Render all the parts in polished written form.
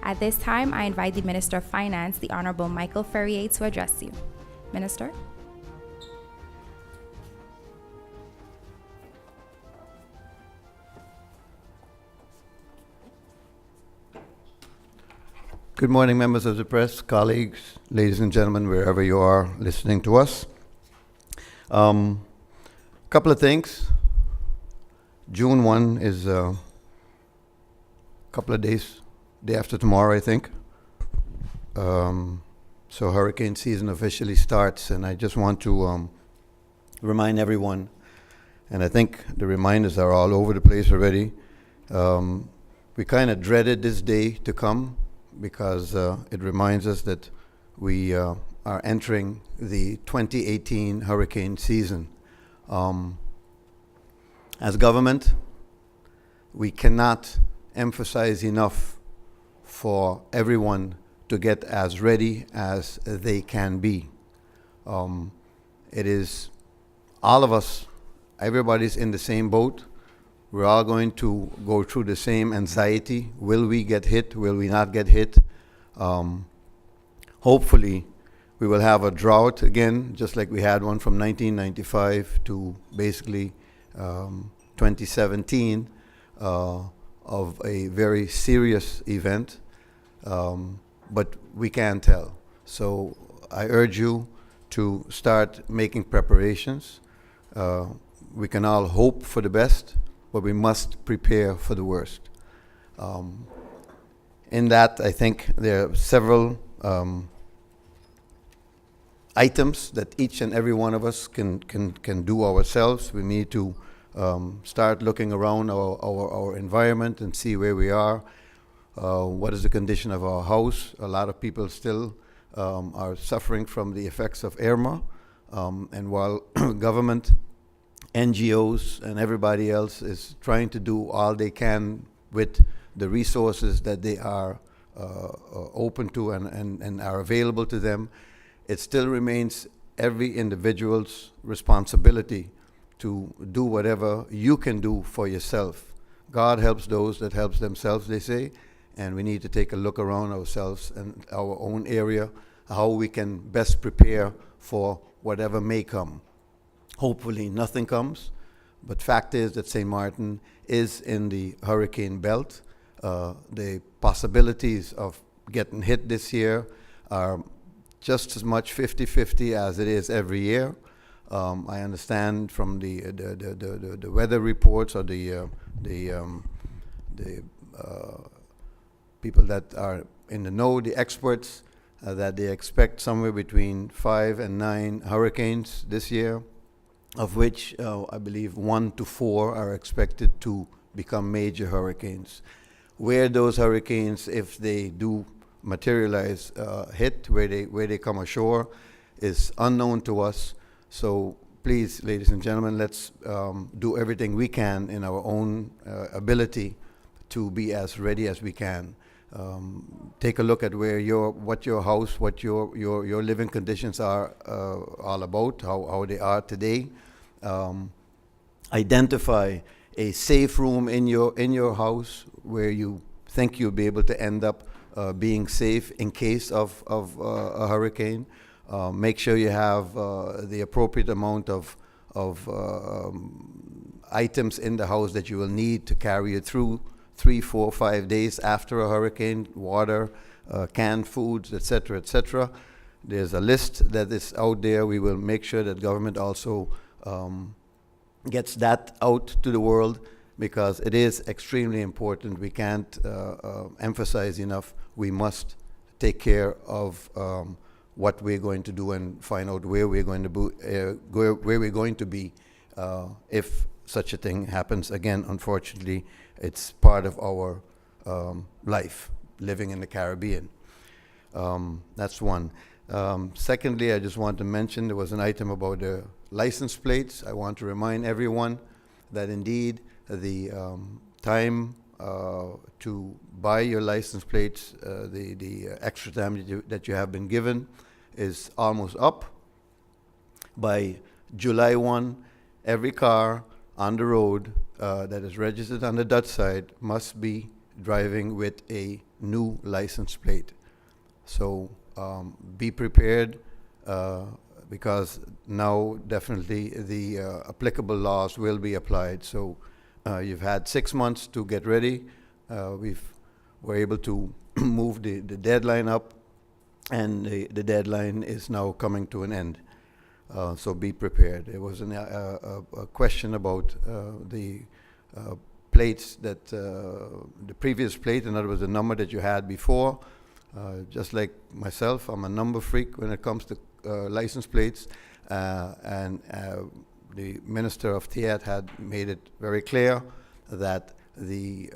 At this time, I invite the Minister of Finance, the Honorable Michael Ferrier, to address you. Minister. Good morning, members of the press, colleagues, ladies and gentlemen, wherever you are listening to us. Couple of things. June 1 is a couple of days, day after tomorrow, I think. So hurricane season officially starts, and I just want to remind everyone, and I think the reminders are all over the place already. We kind of dreaded this day to come because it reminds us that we are entering the 2018 hurricane season. As government, we cannot emphasize enough for everyone to get as ready as they can be. It is all of us, everybody's in the same boat. We're all going to go through the same anxiety. Will we get hit? Will we not get hit? Hopefully, we will have a drought again, just like we had one from 1995 to basically 2017 of a very serious event, but we can't tell. So I urge you to start making preparations. We can all hope for the best, but we must prepare for the worst. In that, I think there are several items that each and every one of us can do ourselves. We need to start looking around our environment and see where we are. What is the condition of our house? A lot of people still are suffering from the effects of Irma. And while government, NGOs, and everybody else is trying to do all they can with the resources that they are open to and are available to them, it still remains every individual's responsibility to do whatever you can do for yourself. God helps those that helps themselves, they say, and we need to take a look around ourselves and our own area, how we can best prepare for whatever may come. Hopefully nothing comes, but fact is that St. Martin is in the hurricane belt. The possibilities of getting hit this year are just as much 50-50 as it is every year. I understand from the weather reports or the people that are in the know, the experts, that they expect somewhere between 5 and 9 hurricanes this year, of which I believe 1 to 4 are expected to become major hurricanes. Where those hurricanes, if they do materialize, hit, where they come ashore, is unknown to us. So please, ladies and gentlemen, let's do everything we can in our own ability to be as ready as we can. Take a look at what your house, what your living conditions are all about, how they are today. Identify a safe room in your house where you think you'll be able to end up being safe in case of a hurricane. Make sure you have the appropriate amount of items in the house that you will need to carry you through 3, 4, 5 days after a hurricane: water, canned foods, etc., etc. There's a list that is out there. We will make sure that government also gets that out to the world, because it is extremely important. We can't emphasize enough. We must take care of what we're going to do and find out where we're going to be if such a thing happens again. Unfortunately, it's part of our life, living in the Caribbean. That's one. Secondly, I just want to mention there was an item about the license plates. I want to remind everyone that indeed the time to buy your license plates, the extra time that you have been given, is almost up. By July 1, every car on the road that is registered on the Dutch side must be driving with a new license plate. So be prepared because now definitely the applicable laws will be applied. So you've had 6 months to get ready. We're able to move the deadline up, and the deadline is now coming to an end. So be prepared. There was a question about the plates that the previous plate, in other words, the number that you had before. Just like myself, I'm a number freak when it comes to license plates, and the Minister of Tiat had made it very clear that the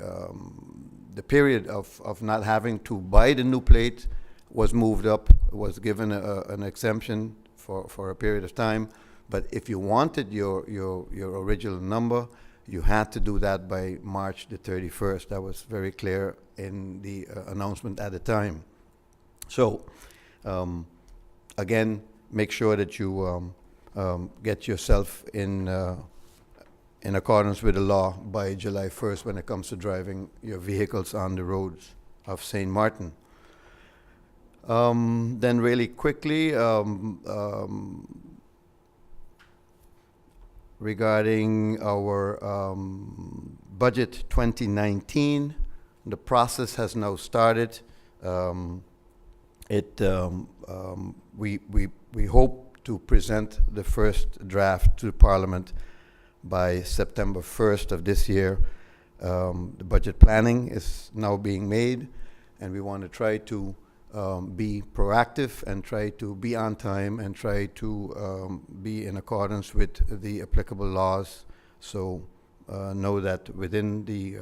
period of not having to buy the new plate was moved up, was given an exemption for a period of time. But if you wanted your original number, you had to do that by March the 31st. That was very clear in the announcement at the time. So, again, make sure that you get yourself in accordance with the law by July 1st when it comes to driving your vehicles on the roads of St. Martin. Then really quickly, regarding our budget 2019, the process has now started. We hope to present the first draft to Parliament by September 1st of this year. The budget planning is now being made, and we want to try to be proactive and try to be on time and try to be in accordance with the applicable laws. So know that within the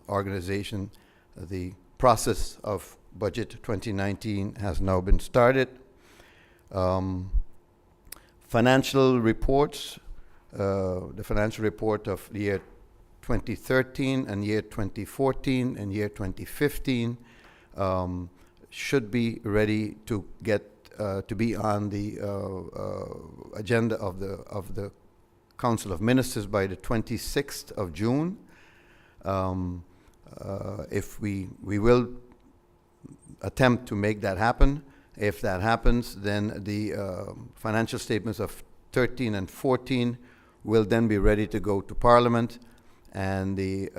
organization, the process of Budget 2019 has now been started. Financial reports, the financial report of the year 2013 and year 2014 and year 2015 should be ready to get to be on the agenda of the Council of Ministers by the 26th of June. If we will attempt to make that happen. If that happens, then the financial statements of 13 and 14 will then be ready to go to Parliament, and the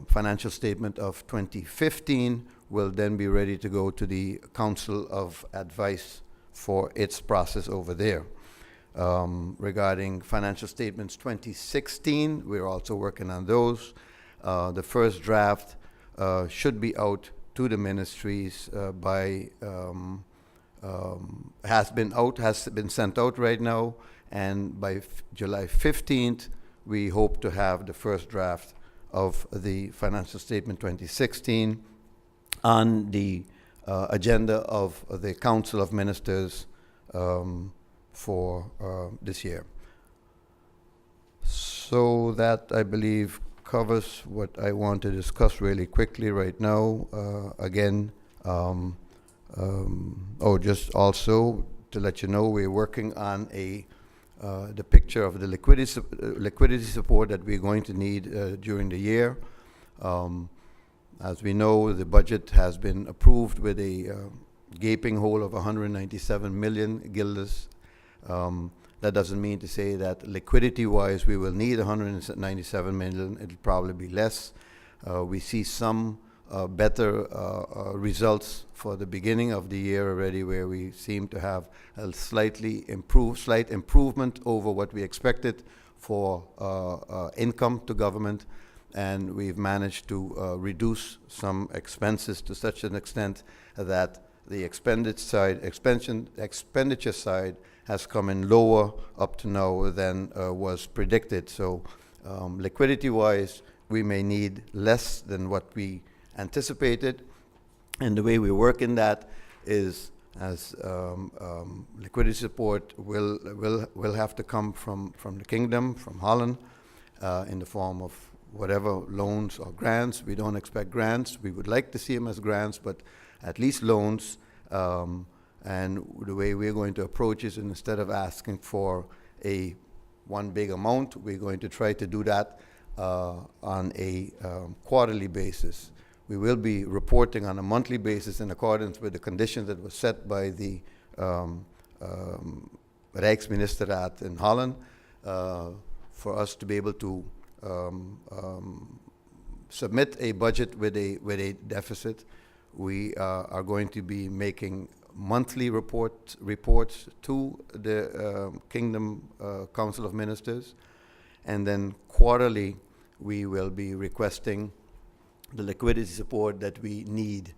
financial statement of 2015 will then be ready to go to the Council of Advice for its process over there. Regarding financial statements 2016, we're also working on those. The first draft should be out to the ministries by has been sent out right now, and by July 15th we hope to have the first draft of the financial statement 2016 on the agenda of the Council of Ministers for this year. So that, I believe, covers what I want to discuss really quickly right now. Just also to let you know, we're working on the picture of the liquidity support that we're going to need during the year. As we know, the budget has been approved with a gaping hole of 197 million guilders. That doesn't mean to say that liquidity-wise we will need 197 million. It'll probably be less. We see some better results for the beginning of the year already, where we seem to have a slight improvement over what we expected for income to government, and we've managed to reduce some expenses to such an extent that the expenditure side has come in lower up to now than was predicted. So liquidity-wise, we may need less than what we anticipated, and the way we work in that is as liquidity support will have to come from the Kingdom, from Holland, in the form of whatever loans or grants. We don't expect grants. We would like to see them as grants, but at least loans. And the way we're going to approach is, instead of asking for one big amount, we're going to try to do that on a quarterly basis. We will be reporting on a monthly basis in accordance with the conditions that were set by the Rijksministerraad in Holland, for us to be able to submit a budget with a deficit. We are going to be making monthly reports to the Kingdom Council of Ministers, and then quarterly we will be requesting the liquidity support that we need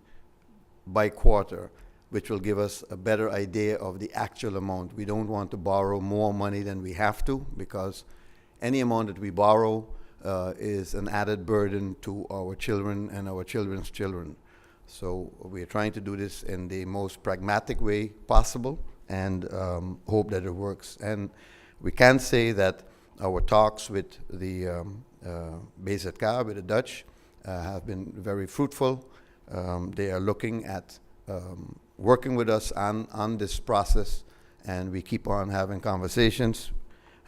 by quarter, which will give us a better idea of the actual amount. We don't want to borrow more money than we have to, because any amount that we borrow is an added burden to our children and our children's children. So we're trying to do this in the most pragmatic way possible, and hope that it works. And we can say that our talks with the BZK, with the Dutch, have been very fruitful. They are looking at working with us on this process, and we keep on having conversations.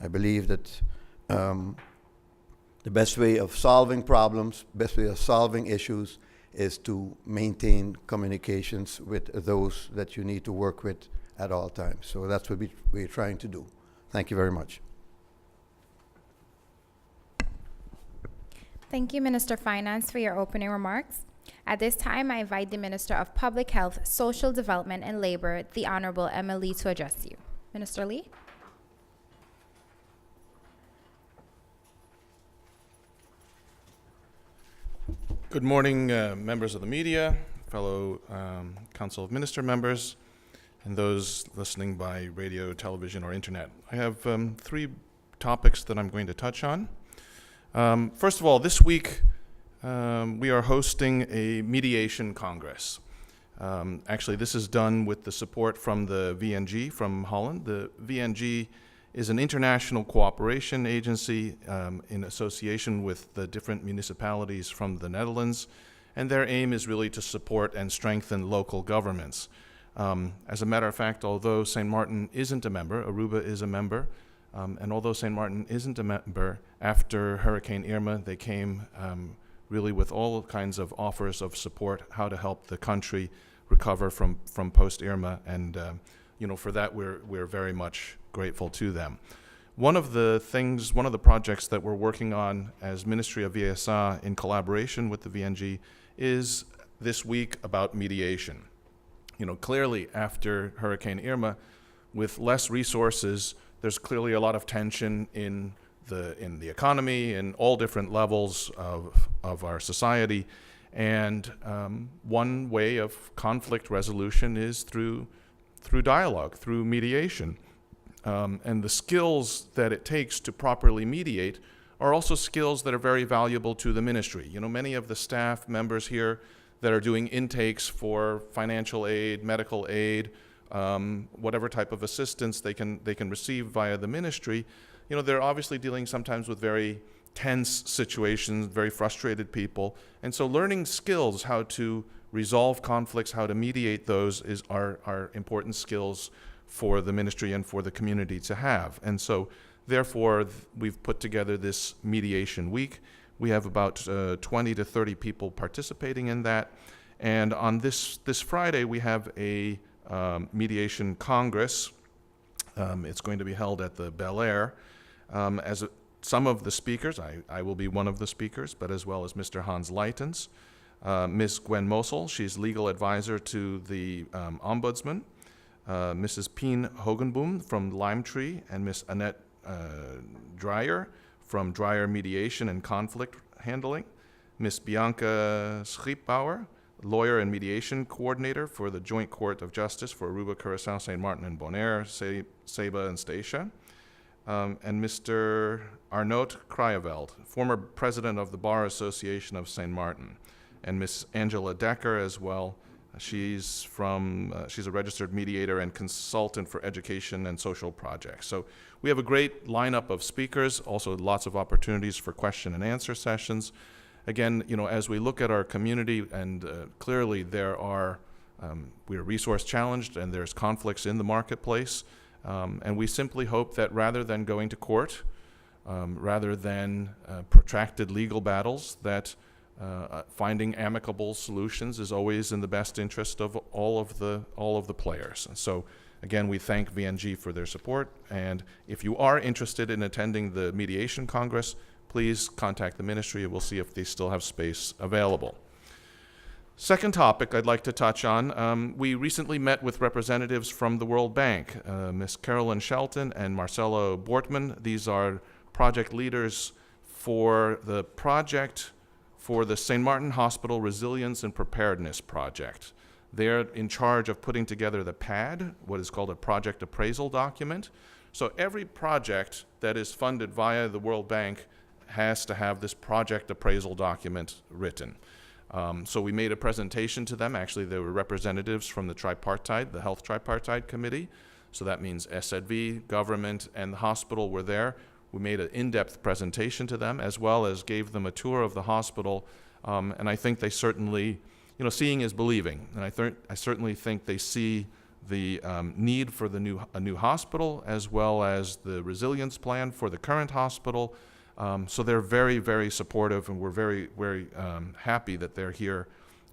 I believe that the best way of solving problems, best way of solving issues, is to maintain communications with those that you need to work with at all times. So that's what we're trying to do. Thank you very much. Thank you, Minister of Finance, for your opening remarks. At this time, I invite the Minister of Public Health, Social Development, and Labor, the Honorable Emma Lee, to address you. Minister Lee? Good morning, members of the media, fellow Council of Minister members, and those listening by radio, television, or internet. I have 3 topics that I'm going to touch on. First of all, this week we are hosting a mediation congress. Actually, this is done with the support from the VNG from Holland. The VNG is an international cooperation agency in association with the different municipalities from the Netherlands, and their aim is really to support and strengthen local governments. As a matter of fact, although St. Martin isn't a member, Aruba is a member, and although St. Martin isn't a member, after Hurricane Irma, they came really with all kinds of offers of support, how to help the country recover from post-Irma, and for that we're very much grateful to them. One of the projects that we're working on as Ministry of VSA in collaboration with the VNG is this week about mediation. Clearly after Hurricane Irma, with less resources, there's clearly a lot of tension in the economy in all different levels of our society, and one way of conflict resolution is through dialogue, through mediation. And the skills that it takes to properly mediate are also skills that are very valuable to the ministry. Many of the staff members here that are doing intakes for financial aid, medical aid, whatever type of assistance they can receive via the ministry, they're obviously dealing sometimes with very tense situations, very frustrated people. And so learning skills, how to resolve conflicts, how to mediate those are important skills for the ministry and for the community to have. And so therefore, we've put together this mediation week. We have about 20 to 30 people participating in that. And on this Friday, we have a mediation congress. It's going to be held at the Bel Air. Some of the speakers, I will be one of the speakers, but as well as Mr. Hans Leitens, Ms. Gwen Mossel, she's legal advisor to the Ombudsman, Mrs. Pien Hogenboom from Lime Tree, and Ms. Annette Dreyer from Dreyer Mediation and Conflict Handling, Ms. Bianca Schiepbauer, lawyer and mediation coordinator for the Joint Court of Justice for Aruba, Curaçao, St. Martin, and Bonaire, Saba, and Statia, and Mr. Arnout Krajeveld, former president of the Bar Association of St. Martin, and Ms. Angela Decker as well. She's a registered mediator and consultant for education and social projects. So we have a great lineup of speakers, also lots of opportunities for question and answer sessions. Again, as we look at our community, and clearly we're resource challenged and there's conflicts in the marketplace, and we simply hope that rather than going to court, rather than protracted legal battles, that finding amicable solutions is always in the best interest of all of the players. And so, again, we thank VNG for their support. And if you are interested in attending the Mediation Congress, please contact the ministry and we'll see if they still have space available. Second topic I'd like to touch on, we recently met with representatives from the World Bank, Ms. Carolyn Shelton and Marcelo Bortman. These are project leaders for the project for the St. Martin Hospital Resilience and Preparedness Project. They're in charge of putting together the PAD, what is called a project appraisal document. So every project that is funded via the World Bank has to have this project appraisal document written. So we made a presentation to them. Actually, there were representatives from the tripartite, the Health Tripartite Committee. So that means SZV, government, and the hospital were there. We made an in-depth presentation to them, as well as gave them a tour of the hospital. And I think they certainly, seeing is believing. And I certainly think they see the need for a new hospital, as well as the resilience plan for the current hospital. So they're very, very supportive, and we're very, very happy that they're here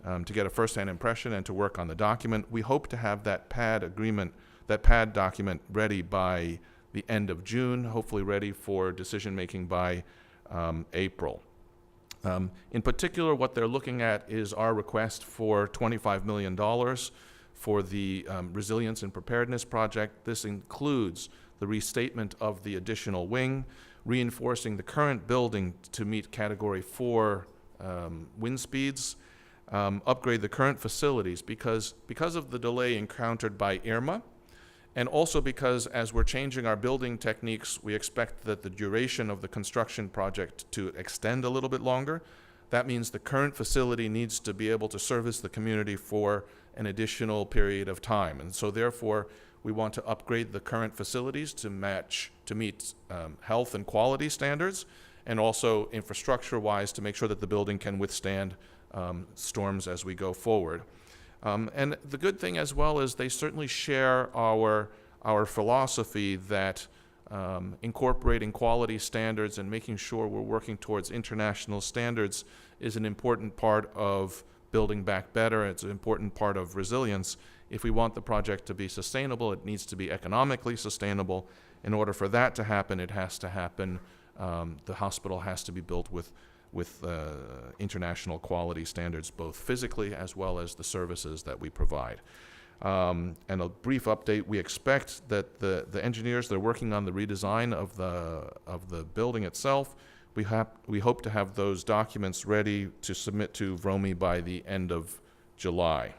to get a first-hand impression and to work on the document. We hope to have that PAD document ready by the end of June, hopefully ready for decision-making by April. In particular, what they're looking at is our request for $25 million for the Resilience and Preparedness Project. This includes the restatement of the additional wing, reinforcing the current building to meet Category 4 wind speeds, upgrade the current facilities because of the delay encountered by Irma, and also because as we're changing our building techniques, we expect that the duration of the construction project to extend a little bit longer. That means the current facility needs to be able to service the community for an additional period of time. And so therefore, we want to upgrade the current facilities to meet health and quality standards, and also infrastructure-wise to make sure that the building can withstand storms as we go forward. And the good thing as well is they certainly share our philosophy that incorporating quality standards and making sure we're working towards international standards is an important part of building back better. It's an important part of resilience. If we want the project to be sustainable, it needs to be economically sustainable. In order for that to happen, it has to happen, the hospital has to be built with international quality standards, both physically as well as the services that we provide. And a brief update, we expect that the engineers, they're working on the redesign of the building itself. We hope to have those documents ready to submit to VROMI by the end of July.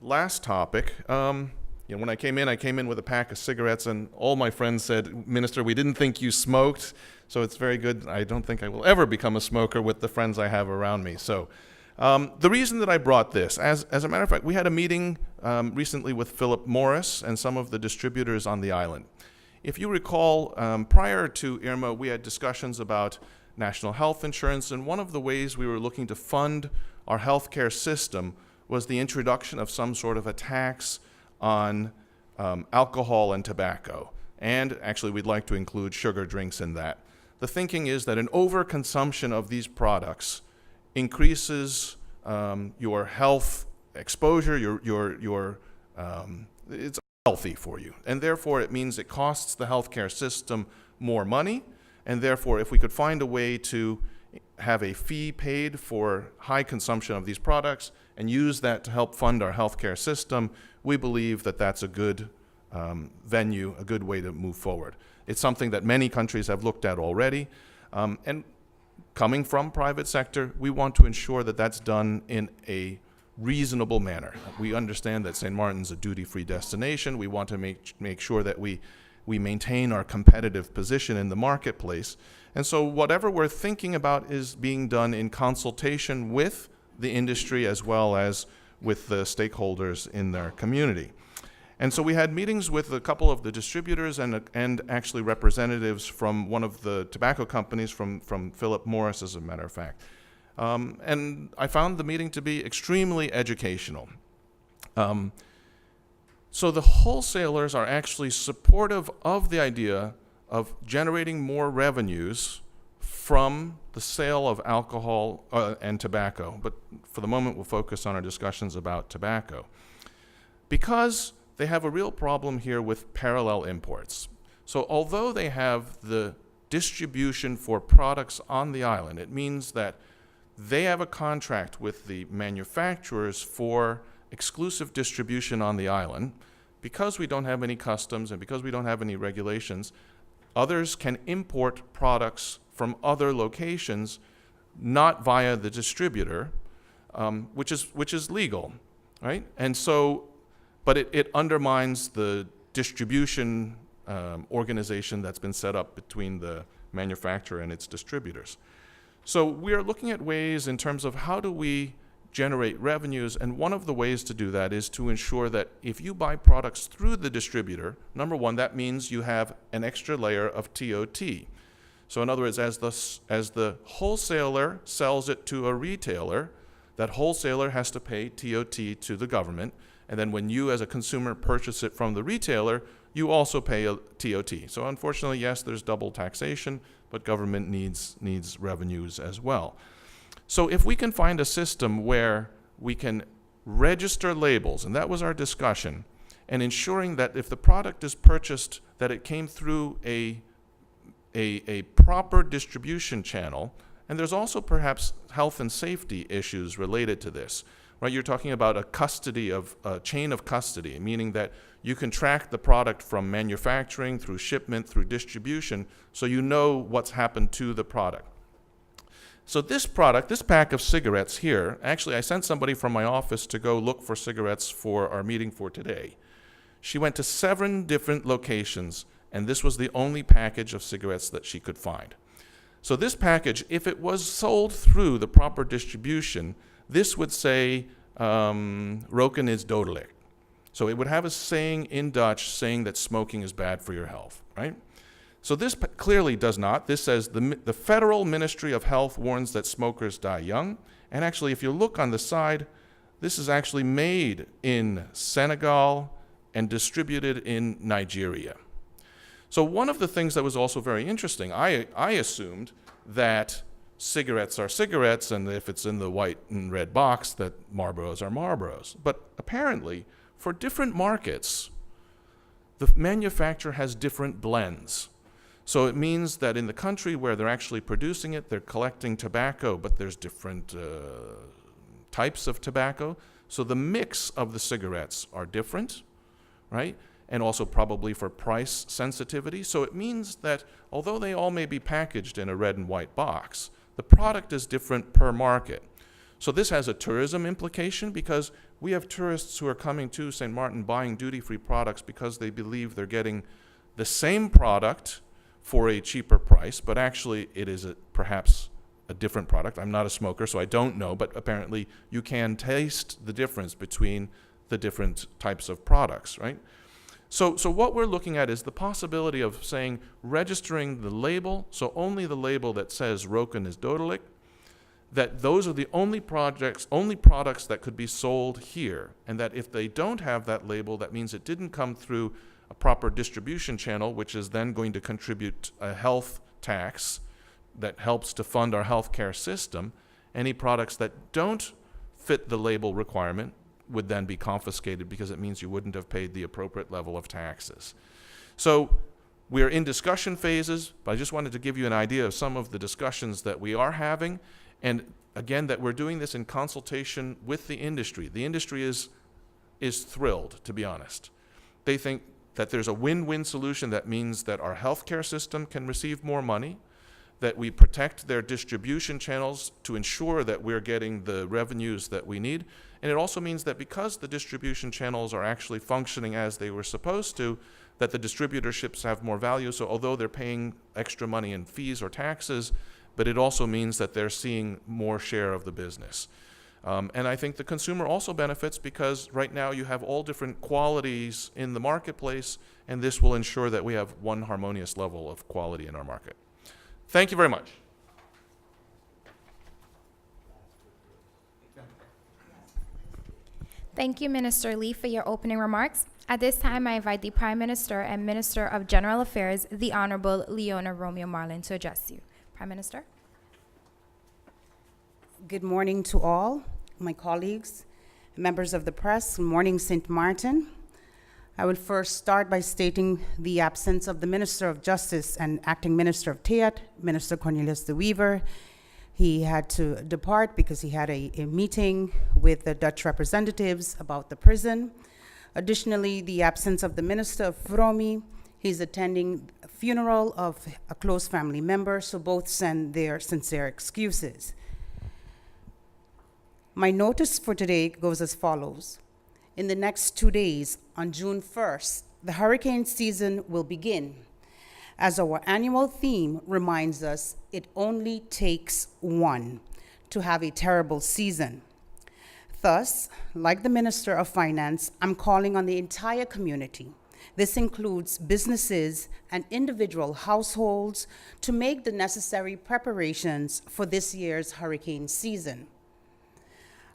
Last topic, when I came in with a pack of cigarettes, and all my friends said, "Minister, we didn't think you smoked," so it's very good. I don't think I will ever become a smoker with the friends I have around me. So the reason that I brought this, as a matter of fact, we had a meeting recently with Philip Morris and some of the distributors on the island. If you recall, prior to Irma, we had discussions about national health insurance, and one of the ways we were looking to fund our healthcare system was the introduction of some sort of a tax on alcohol and tobacco. And actually, we'd like to include sugar drinks in that. The thinking is that an overconsumption of these products increases your health exposure, it's healthy for you. And therefore, it means it costs the healthcare system more money. And therefore, if we could find a way to have a fee paid for high consumption of these products and use that to help fund our healthcare system, we believe that that's a good venue, a good way to move forward. It's something that many countries have looked at already. And coming from private sector, we want to ensure that that's done in a reasonable manner. We understand that St. Martin's a duty-free destination. We want to make sure that we maintain our competitive position in the marketplace. And so whatever we're thinking about is being done in consultation with the industry as well as with the stakeholders in their community. And so we had meetings with a couple of the distributors and actually representatives from one of the tobacco companies, from Philip Morris, as a matter of fact. And I found the meeting to be extremely educational. So the wholesalers are actually supportive of the idea of generating more revenues from the sale of alcohol and tobacco, but for the moment we'll focus on our discussions about tobacco, because they have a real problem here with parallel imports. So although they have the distribution for products on the island, it means that they have a contract with the manufacturers for exclusive distribution on the island. Because we don't have any customs and because we don't have any regulations, others can import products from other locations, not via the distributor, which is legal, right? And so, but it undermines the distribution organization that's been set up between the manufacturer and its distributors. So we are looking at ways in terms of how do we generate revenues, and one of the ways to do that is to ensure that if you buy products through the distributor, number one, that means you have an extra layer of TOT. So in other words, as the wholesaler sells it to a retailer, that wholesaler has to pay TOT to the government, and then when you as a consumer purchase it from the retailer, you also pay a TOT. So unfortunately, yes, there's double taxation, but government needs revenues as well. So if we can find a system where we can register labels, and that was our discussion, and ensuring that if the product is purchased, that it came through a proper distribution channel, and there's also perhaps health and safety issues related to this, right? You're talking about a chain of custody, meaning that you can track the product from manufacturing through shipment, through distribution, so you know what's happened to the product. So this pack of cigarettes here, actually I sent somebody from my office to go look for cigarettes for our meeting for today. She went to 7 different locations, and this was the only package of cigarettes that she could find. So this package, if it was sold through the proper distribution, this would say, roken is dodelijk. So it would have a saying in Dutch saying that smoking is bad for your health, right? So this clearly does not. This says the Federal Ministry of Health warns that smokers die young. And actually, if you look on the side, this is actually made in Senegal and distributed in Nigeria. So one of the things that was also very interesting, I assumed that cigarettes are cigarettes, and if it's in the white and red box, that Marlboros are Marlboros. But apparently, for different markets, the manufacturer has different blends. So it means that in the country where they're actually producing it, they're collecting tobacco, but there's different types of tobacco. So the mix of the cigarettes are different, right? And also probably for price sensitivity. So it means that although they all may be packaged in a red and white box, the product is different per market. So this has a tourism implication because we have tourists who are coming to St. Martin buying duty-free products because they believe they're getting the same product for a cheaper price, but actually it is perhaps a different product. I'm not a smoker, so I don't know, but apparently you can taste the difference between the different types of products, right? So what we're looking at is the possibility of saying, registering the label, so only the label that says roken is dodelijk, that those are the only products that could be sold here, and that if they don't have that label, that means it didn't come through a proper distribution channel, which is then going to contribute a health tax that helps to fund our healthcare system. Any products that don't fit the label requirement would then be confiscated because it means you wouldn't have paid the appropriate level of taxes. So we're in discussion phases, but I just wanted to give you an idea of some of the discussions that we are having, and again, that we're doing this in consultation with the industry. The industry is thrilled, to be honest. They think that there's a win-win solution that means that our healthcare system can receive more money, that we protect their distribution channels to ensure that we're getting the revenues that we need. And it also means that because the distribution channels are actually functioning as they were supposed to, that the distributorships have more value. So although they're paying extra money in fees or taxes, but it also means that they're seeing more share of the business. And I think the consumer also benefits because right now you have all different qualities in the marketplace, and this will ensure that we have one harmonious level of quality in our market. Thank you very much. Thank you, Minister Lee, for your opening remarks. At this time, I invite the Prime Minister and Minister of General Affairs, the Honorable Leona Romeo Marlin, to address you. Prime Minister. Good morning to all, my colleagues, members of the press. Good morning, St. Martin. I will first start by stating the absence of the Minister of Justice and Acting Minister of TEAT, Minister Cornelius de Wever. He had to depart because he had a meeting with the Dutch representatives about the prison. Additionally, the absence of the Minister of Vromi. He's attending a funeral of a close family member, so both send their sincere excuses. My notice for today goes as follows. In the next 2 days, on June 1st, the hurricane season will begin. As our annual theme reminds us, it only takes one to have a terrible season. Thus, like the Minister of Finance, I'm calling on the entire community. This includes businesses and individual households to make the necessary preparations for this year's hurricane season.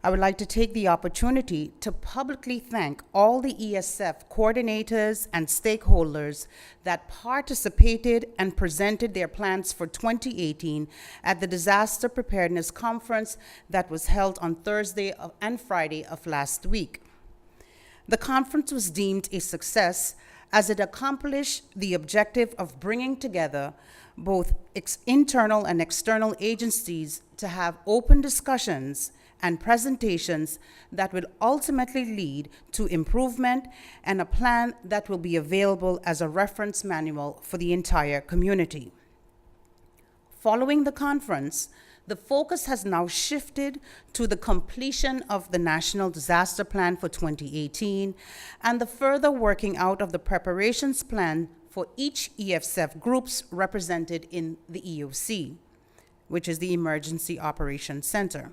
I would like to take the opportunity to publicly thank all the ESF coordinators and stakeholders that participated and presented their plans for 2018 at the Disaster Preparedness Conference that was held on Thursday and Friday of last week. The conference was deemed a success as it accomplished the objective of bringing together both internal and external agencies to have open discussions and presentations that will ultimately lead to improvement and a plan that will be available as a reference manual for the entire community. Following the conference, the focus has now shifted to the completion of the National Disaster Plan for 2018 and the further working out of the preparations plan for each EFSF groups represented in the EOC, which is the Emergency Operations Center.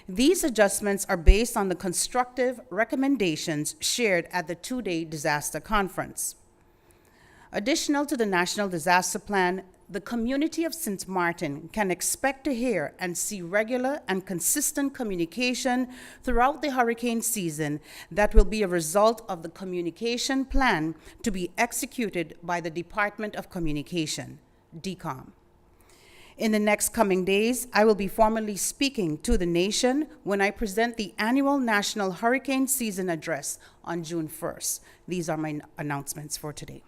These adjustments are based on the constructive recommendations shared at the 2-day disaster conference. Additional to the National Disaster Plan, the community of St. Martin can expect to hear and see regular and consistent communication throughout the hurricane season that will be a result of the communication plan to be executed by the Department of Communication, DCOM. In the next coming days, I will be formally speaking to the nation when I present the annual National Hurricane Season Address on June 1st. These are my announcements for today.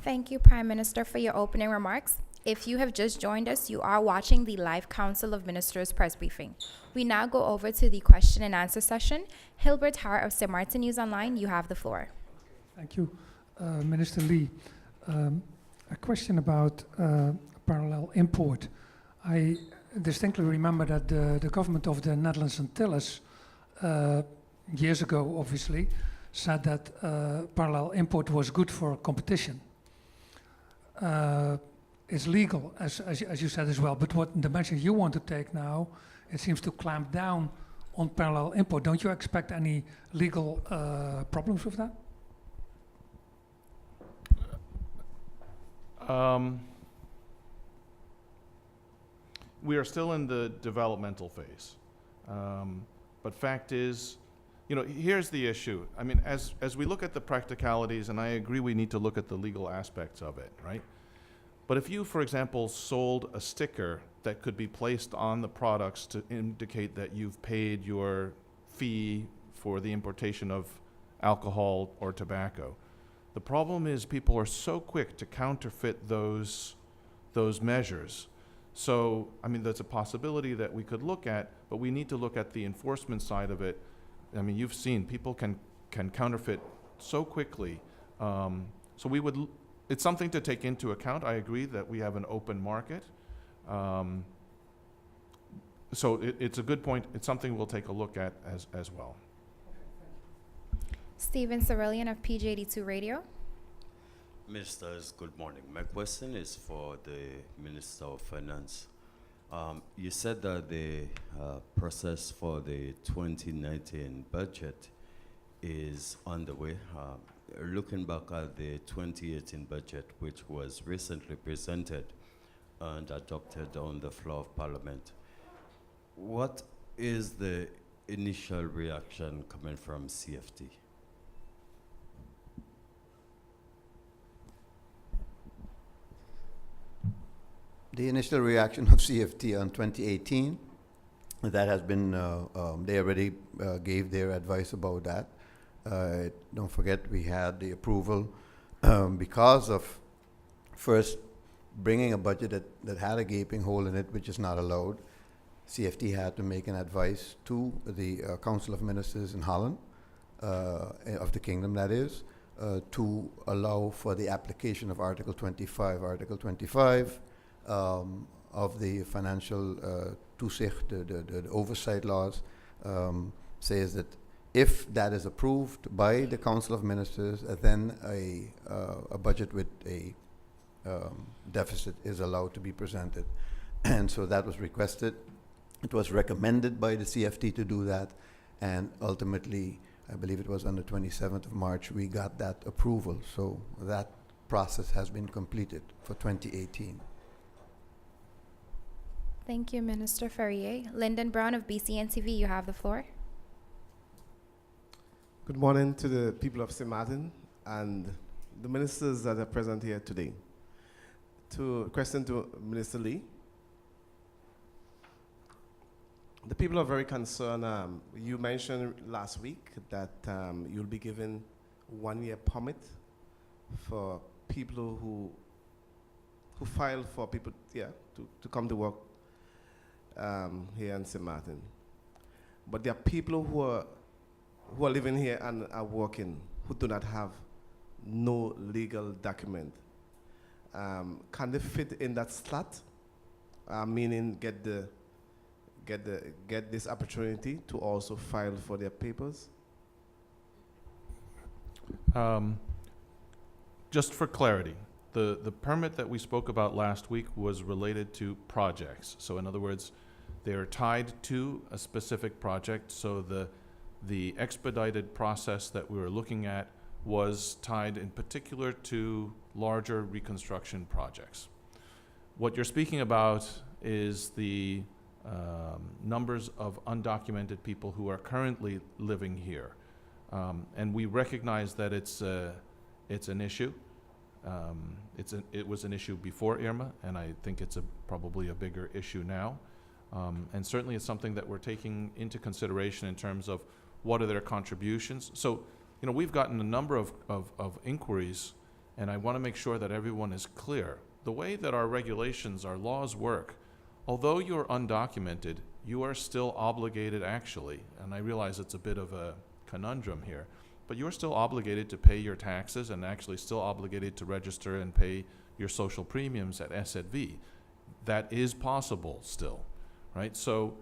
Thank you, Prime Minister, for your opening remarks. If you have just joined us, you are watching the live Council of Ministers press briefing. We now go over to the question and answer session. Hilbert Hart of St. Martin News Online, you have the floor. Thank you, Minister Lee. A question about parallel import. I distinctly remember that the government of the Netherlands Antilles, years ago obviously, said that parallel import was good for competition. It's legal, as you said as well, but what the measure you want to take now, it seems to clamp down on parallel import. Don't you expect any legal problems with that? We are still in the developmental phase. But fact is, you know, here's the issue. I mean, as we look at the practicalities, and I agree we need to look at the legal aspects of it, right? But if you, for example, sold a sticker that could be placed on the products to indicate that you've paid your fee for the importation of alcohol or tobacco, the problem is people are so quick to counterfeit those measures. So, I mean, that's a possibility that we could look at, but we need to look at the enforcement side of it. I mean, you've seen people can counterfeit so quickly. So it's something to take into account. I agree that we have an open market. So it's a good point. It's something we'll take a look at as well. Stephen Cerillion of PJ82 Radio. Ministers, good morning. My question is for the Minister of Finance. You said that the process for the 2019 budget is underway. Looking back at the 2018 budget, which was recently presented and adopted on the floor of Parliament, what is the initial reaction coming from CFT? The initial reaction of CFT on 2018, that has been, they already gave their advice about that. Don't forget, we had the approval because of first bringing a budget that had a gaping hole in it, which is not allowed. CFT had to make an advice to the Council of Ministers in Holland, of the Kingdom that is, to allow for the application of Article 25. Article 25 of the financial toezicht, the oversight laws, says that if that is approved by the Council of Ministers, then a budget with a deficit is allowed to be presented. And so that was requested. It was recommended by the CFT to do that, and ultimately, I believe it was on the 27th of March, we got that approval. So that process has been completed for 2018. Thank you, Minister Ferrier. Lyndon Brown of BCN-TV, you have the floor. Good morning to the people of St. Martin and the ministers that are present here today. Question to Minister Lee. The people are very concerned. You mentioned last week that you'll be given 1-year permit for people who file for people to come to work here in St. Martin. But there are people who are living here and are working who do not have no legal document. Can they fit in that slot? Meaning get this opportunity to also file for their papers? Just for clarity, the permit that we spoke about last week was related to projects. So in other words, they are tied to a specific project. So the expedited process that we were looking at was tied in particular to larger reconstruction projects. What you're speaking about is the numbers of undocumented people who are currently living here. And we recognize that it's an issue. It was an issue before Irma, and I think it's probably a bigger issue now. And certainly it's something that we're taking into consideration in terms of what are their contributions. So, we've gotten a number of inquiries, and I want to make sure that everyone is clear. The way that our regulations, our laws work, although you're undocumented, you are still obligated actually, and I realize it's a bit of a conundrum here, but you're still obligated to pay your taxes and actually still obligated to register and pay your social premiums at SZV. That is possible still, right? So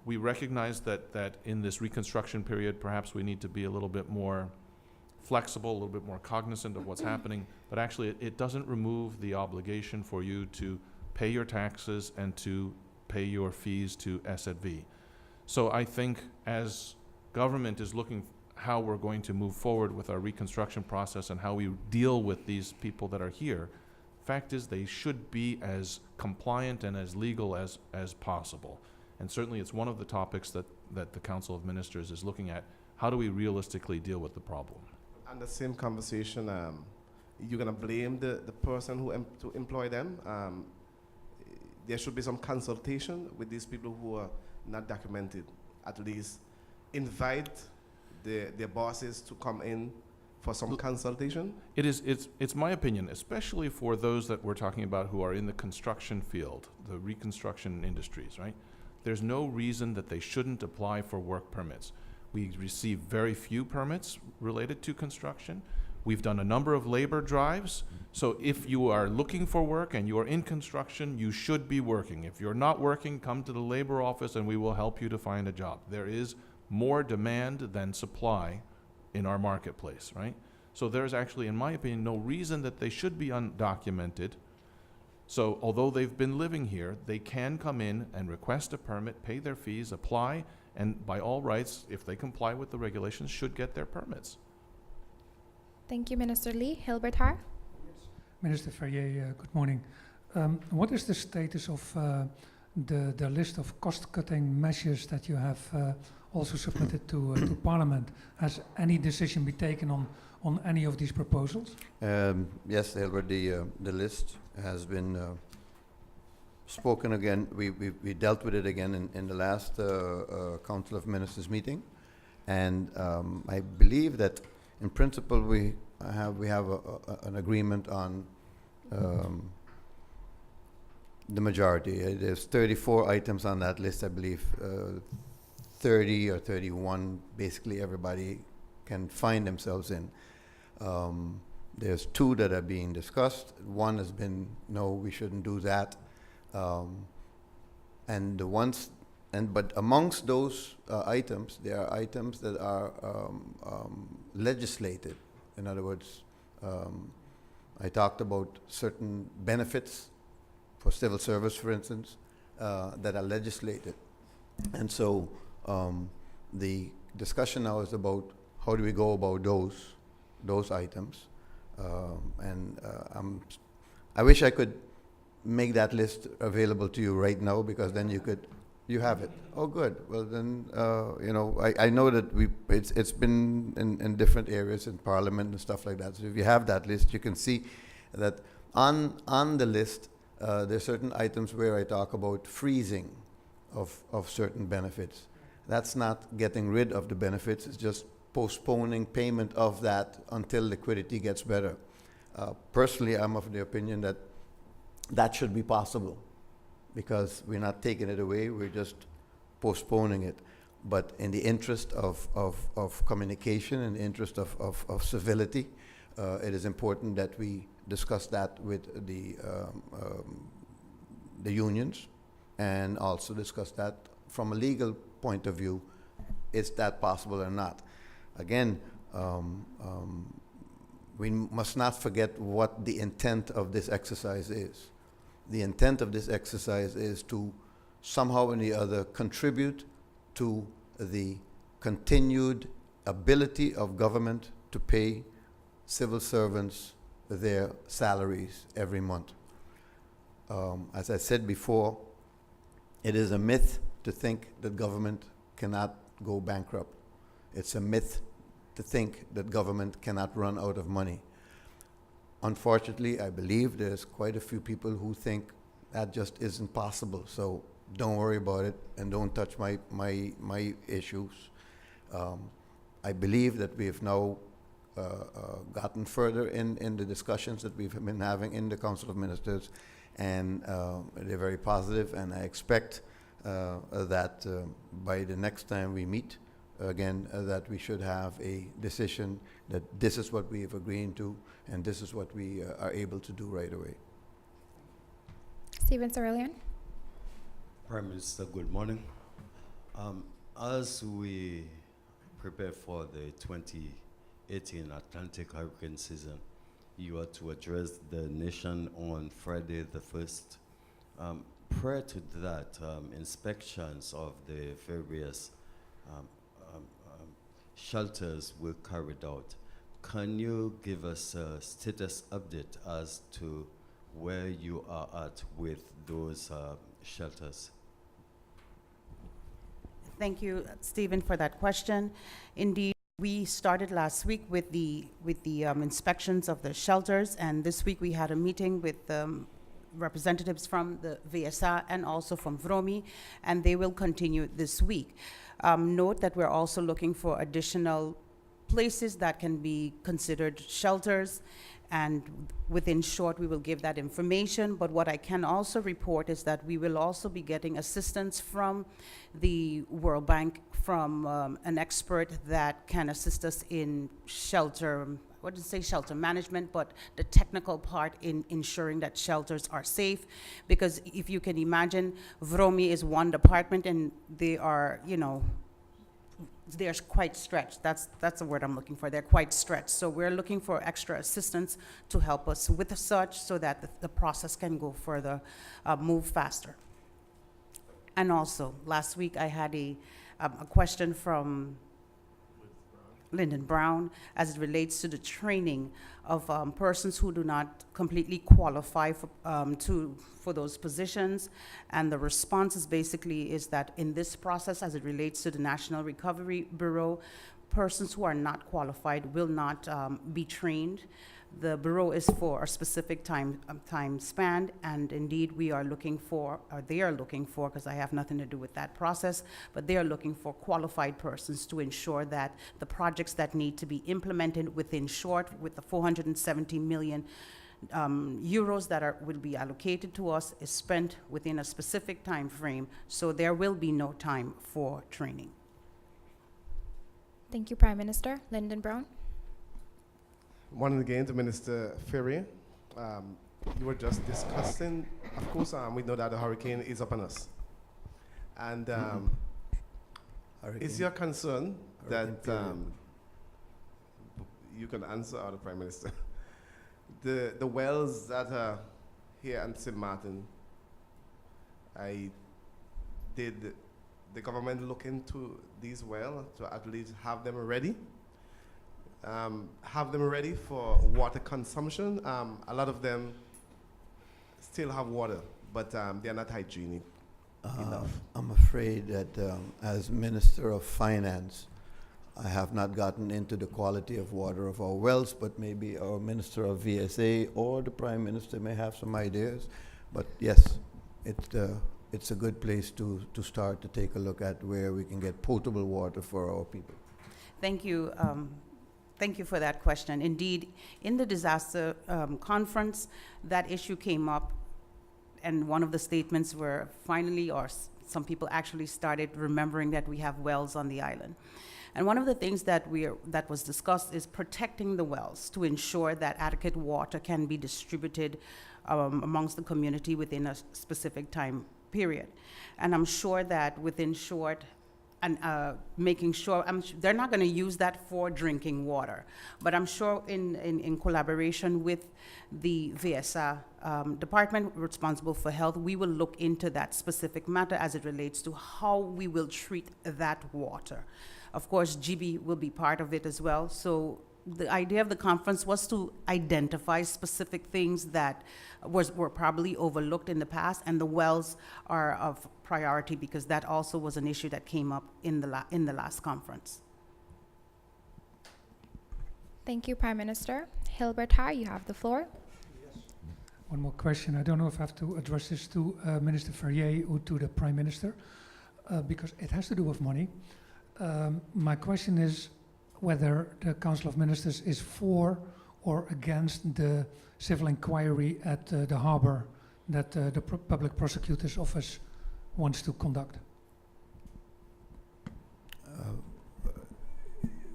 we recognize that in this reconstruction period, perhaps we need to be a little bit more flexible, a little bit more cognizant of what's happening, but actually it doesn't remove the obligation for you to pay your taxes and to pay your fees to SZV. So I think as government is looking how we're going to move forward with our reconstruction process and how we deal with these people that are here, fact is they should be as compliant and as legal as possible. And certainly it's one of the topics that the Council of Ministers is looking at. How do we realistically deal with the problem? And the same conversation, you're going to blame the person to employ them? There should be some consultation with these people who are not documented. At least invite their bosses to come in for some consultation? It's my opinion, especially for those that we're talking about who are in the construction field, the reconstruction industries, right? There's no reason that they shouldn't apply for work permits. We receive very few permits related to construction. We've done a number of labor drives. So if you are looking for work and you are in construction, you should be working. If you're not working, come to the labor office and we will help you to find a job. There is more demand than supply in our marketplace, right? So there's actually, in my opinion, no reason that they should be undocumented. So although they've been living here, they can come in and request a permit, pay their fees, apply, and by all rights, if they comply with the regulations, should get their permits. Thank you, Minister Lee. Hilbert Haar. Minister Ferrier, good morning. What is the status of the list of cost-cutting measures that you have also submitted to Parliament? Has any decision been taken on any of these proposals? Yes, Hilbert, the list has been spoken again, we dealt with it again in the last Council of Ministers meeting. And I believe that in principle we have an agreement on the majority. There's 34 items on that list, I believe. 30 or 31, basically everybody can find themselves in. There's 2 that are being discussed. 1 has been, no, we shouldn't do that. And the ones, but amongst those items, there are items that are legislated. In other words, I talked about certain benefits for civil service, for instance, that are legislated. And so the discussion now is about how do we go about those items. I wish I could make that list available to you right now, because then you have it. Oh, good. Well, then, you know, I know that it's been in different areas in Parliament and stuff like that. So if you have that list, you can see that on the list, there are certain items where I talk about freezing of certain benefits. That's not getting rid of the benefits. It's just postponing payment of that until liquidity gets better. Personally, I'm of the opinion that that should be possible, because we're not taking it away, we're just postponing it. But in the interest of communication, in the interest of civility, it is important that we discuss that with the unions, and also discuss that from a legal point of view. Is that possible or not? Again, we must not forget what the intent of this exercise is. The intent of this exercise is to somehow or the other contribute to the continued ability of government to pay civil servants their salaries every month. As I said before, it is a myth to think that government cannot go bankrupt. It's a myth to think that government cannot run out of money. Unfortunately, I believe there's quite a few people who think that just isn't possible. So don't worry about it and don't touch my issues. I believe that we have now gotten further in the discussions that we've been having in the Council of Ministers, and they're very positive, and I expect that by the next time we meet again, that we should have a decision that this is what we have agreed to, and this is what we are able to do right away. Stephen Cerulean. Prime Minister, good morning. As we prepare for the 2018 Atlantic hurricane season, you are to address the nation on Friday the 1st. Prior to that, inspections of the various shelters were carried out. Can you give us a status update as to where you are at with those shelters? Thank you, Stephen, for that question. Indeed, we started last week with the inspections of the shelters, and this week we had a meeting with representatives from the VSA and also from VROMI, and they will continue this week. Note that we're also looking for additional places that can be considered shelters, and within short we will give that information. But what I can also report is that we will also be getting assistance from the World Bank, from an expert that can assist us in shelter, what did I say, shelter management, but the technical part in ensuring that shelters are safe. Because if you can imagine, VROMI is one department and they are, you know, they're quite stretched. That's the word I'm looking for. They're quite stretched. So we're looking for extra assistance to help us with such, so that the process can go further, move faster. And also, last week I had a question from Lyndon Brown as it relates to the training of persons who do not completely qualify for those positions. And the response is basically is that in this process, as it relates to the National Recovery Bureau, persons who are not qualified will not be trained. The Bureau is for a specific time span, and indeed we are looking for, or they are looking for, because I have nothing to do with that process, but they are looking for qualified persons to ensure that the projects that need to be implemented within short, with the 470 million euros that will be allocated to us, is spent within a specific time frame, so there will be no time for training. Thank you, Prime Minister. Lyndon Brown. Morning again to Minister Ferrier. You were just discussing, of course, we know that the hurricane is upon us. And is your concern that you can answer, or the Prime Minister, the wells that are here in St. Martin, did the government look into these wells to at least have them ready? Have them ready for water consumption. A lot of them still have water, but they're not hygienic enough. I'm afraid that as Minister of Finance, I have not gotten into the quality of water of our wells, but maybe our Minister of VSA or the Prime Minister may have some ideas. But yes, it's a good place to start to take a look at where we can get potable water for our people. Thank you. Thank you for that question. Indeed, in the disaster conference, that issue came up, and one of the statements were finally, or some people actually started remembering that we have wells on the island. And one of the things that was discussed is protecting the wells to ensure that adequate water can be distributed amongst the community within a specific time period. And I'm sure that within short, and making sure, they're not going to use that for drinking water, but I'm sure in collaboration with the VSA department responsible for health, we will look into that specific matter as it relates to how we will treat that water. Of course, GB will be part of it as well. So the idea of the conference was to identify specific things that were probably overlooked in the past, and the wells are of priority because that also was an issue that came up in the last conference. Thank you, Prime Minister. Hilbert Har, you have the floor. One more question. I don't know if I have to address this to Minister Ferrier or to the Prime Minister, because it has to do with money. My question is whether the Council of Ministers is for or against the civil inquiry at the harbour that the Public Prosecutor's Office wants to conduct.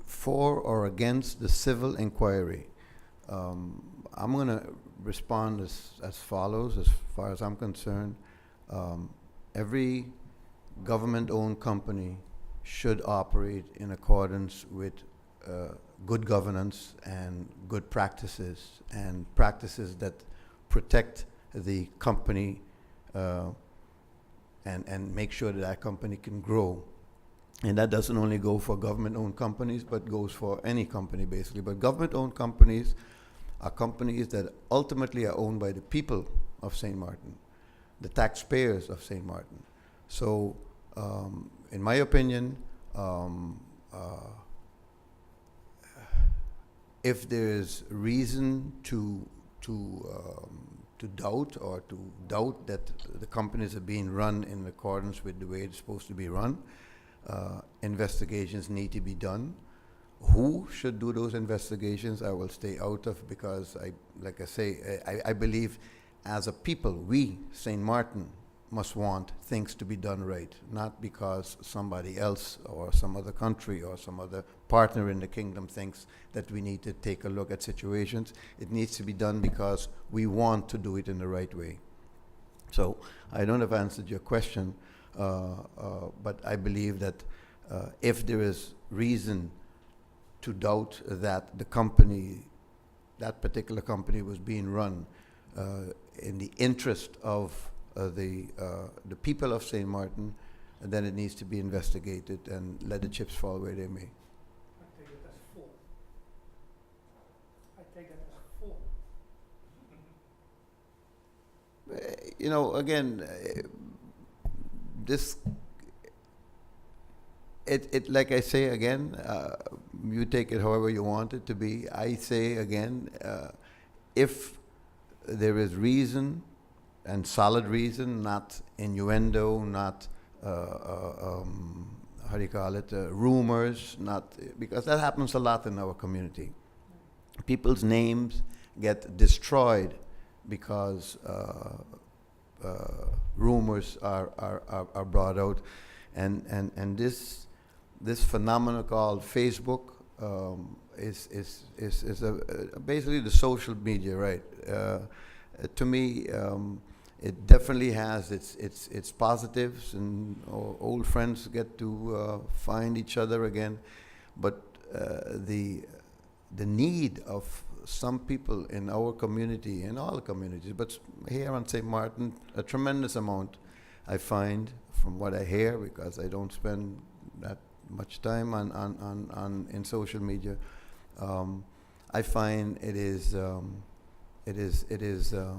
For or against the civil inquiry? I'm going to respond as follows, as far as I'm concerned. Every government-owned company should operate in accordance with good governance and good practices, and practices that protect the company and make sure that company can grow. And that doesn't only go for government-owned companies, but goes for any company, basically. But government-owned companies are companies that ultimately are owned by the people of St. Martin, the taxpayers of St. Martin. So, in my opinion, if there is reason to doubt or to doubt that the companies are being run in accordance with the way it's supposed to be run, investigations need to be done. Who should do those investigations, I will stay out of, because I believe as a people, we, St. Martin, must want things to be done right, not because somebody else or some other country or some other partner in the kingdom thinks that we need to take a look at situations. It needs to be done because we want to do it in the right way. So I don't have answered your question, but I believe that if there is reason to doubt that the company, that particular company, was being run in the interest of the people of St. Martin, then it needs to be investigated and let the chips fall where they may. I take it as full. I take it as full. You know, again, this, like I say again, you take it however you want it to be. I say again, if there is reason and solid reason, not innuendo, not how do you call it, rumors, not because that happens a lot in our community. People's names get destroyed because rumors are brought out, and this phenomenon called Facebook is basically the social media, right? To me, it definitely has its positives, and old friends get to find each other again, but the need of some people in our community, in all communities, but here on St. Martin, a tremendous amount, I find, from what I hear, because I don't spend that much time in social media. I find it is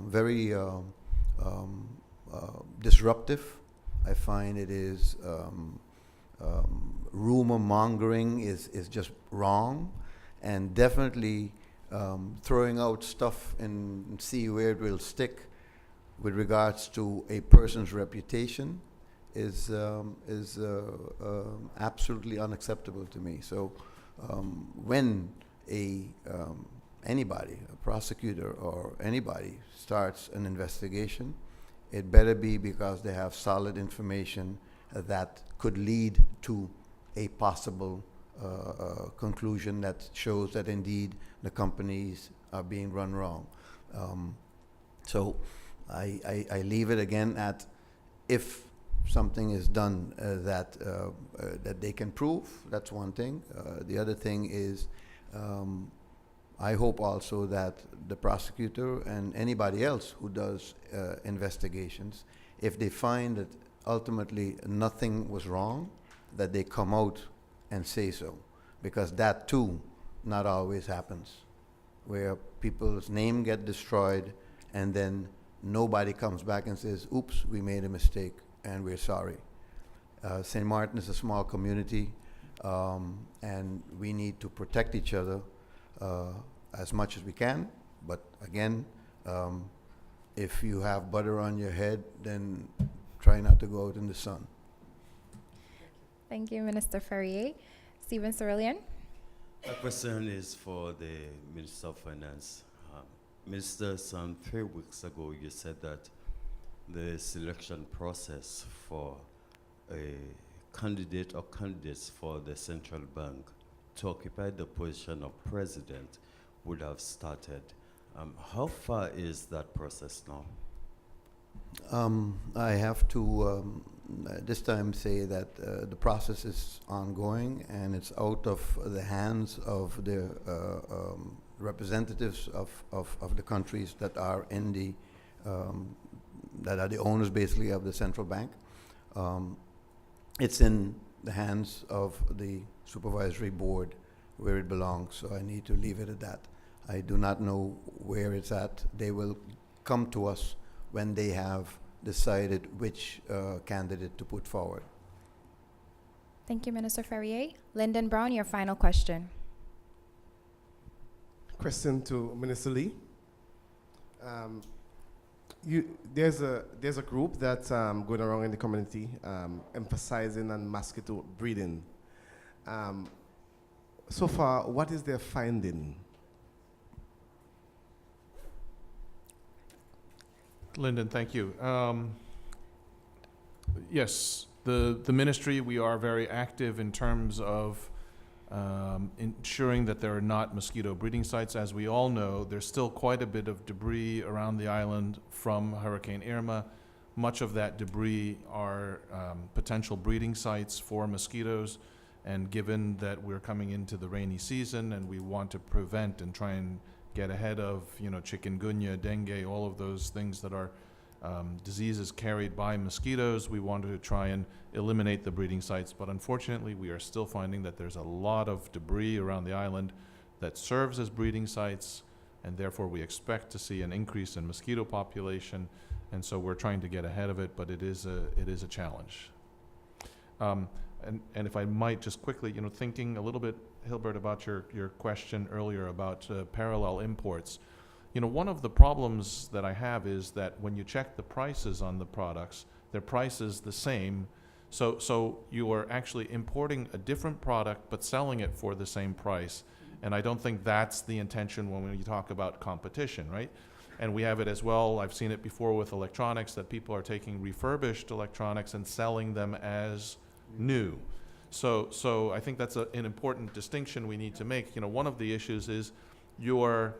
very disruptive. I find it is rumor mongering is just wrong, and definitely throwing out stuff and see where it will stick with regards to a person's reputation is absolutely unacceptable to me. So when anybody, a prosecutor or anybody, starts an investigation, it better be because they have solid information that could lead to a possible conclusion that shows that indeed the companies are being run wrong. So I leave it again at, if something is done that they can prove, that's one thing. The other thing is, I hope also that the prosecutor and anybody else who does investigations, if they find that ultimately nothing was wrong, that they come out and say so, because that too not always happens, where people's name get destroyed and then nobody comes back and says, oops, we made a mistake and we're sorry. St. Martin is a small community, and we need to protect each other as much as we can. But again, if you have butter on your head, then try not to go out in the sun. Thank you, Minister Ferrier. Stephen Cerulean. My question is for the Minister of Finance. Minister, some 3 weeks ago, you said that the selection process for a candidate or candidates for the central bank to occupy the position of president would have started. How far is that process now? I have to this time say that the process is ongoing, and it's out of the hands of the representatives of the countries that are in the that are the owners basically of the central bank. It's in the hands of the supervisory board where it belongs, so I need to leave it at that. I do not know where it's at. They will come to us when they have decided which candidate to put forward. Thank you, Minister Ferrier. Lyndon Brown, your final question. Question to Minister Lee. There's a group that's going around in the community emphasizing on mosquito breeding. So far, what is their finding? Lyndon, thank you. Yes, the ministry, we are very active in terms of ensuring that there are not mosquito breeding sites. As we all know, there's still quite a bit of debris around the island from Hurricane Irma. Much of that debris are potential breeding sites for mosquitoes, and given that we're coming into the rainy season and we want to prevent and try and get ahead of, chikungunya, dengue, all of those things that are diseases carried by mosquitoes, we wanted to try and eliminate the breeding sites. But unfortunately, we are still finding that there's a lot of debris around the island that serves as breeding sites, and therefore we expect to see an increase in mosquito population. And so we're trying to get ahead of it, but it is a challenge. and if I might just quickly, thinking a little bit, Hilbert, about your question earlier about parallel imports. One of the problems that I have is that when you check the prices on the products, their price is the same. So you are actually importing a different product but selling it for the same price. And I don't think that's the intention when we talk about competition, right? And we have it as well, I've seen it before with electronics, that people are taking refurbished electronics and selling them as new. So I think that's an important distinction we need to make. One of the issues is you're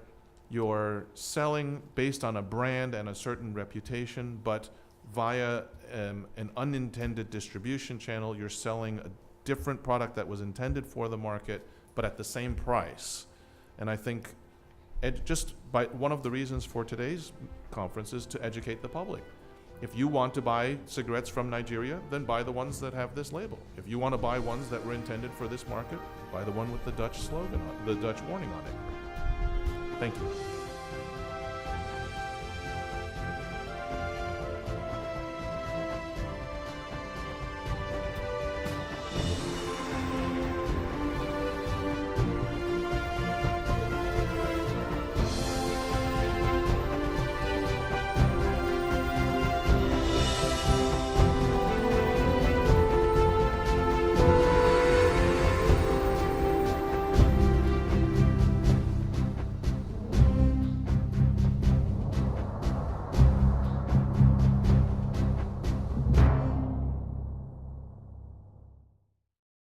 selling based on a brand and a certain reputation, but via an unintended distribution channel, you're selling a different product that was intended for the market, but at the same price. And I think just by one of the reasons for today's conference is to educate the public. If you want to buy cigarettes from Nigeria, then buy the ones that have this label. If you want to buy ones that were intended for this market, buy the one with the Dutch slogan, the Dutch warning on it. Thank you.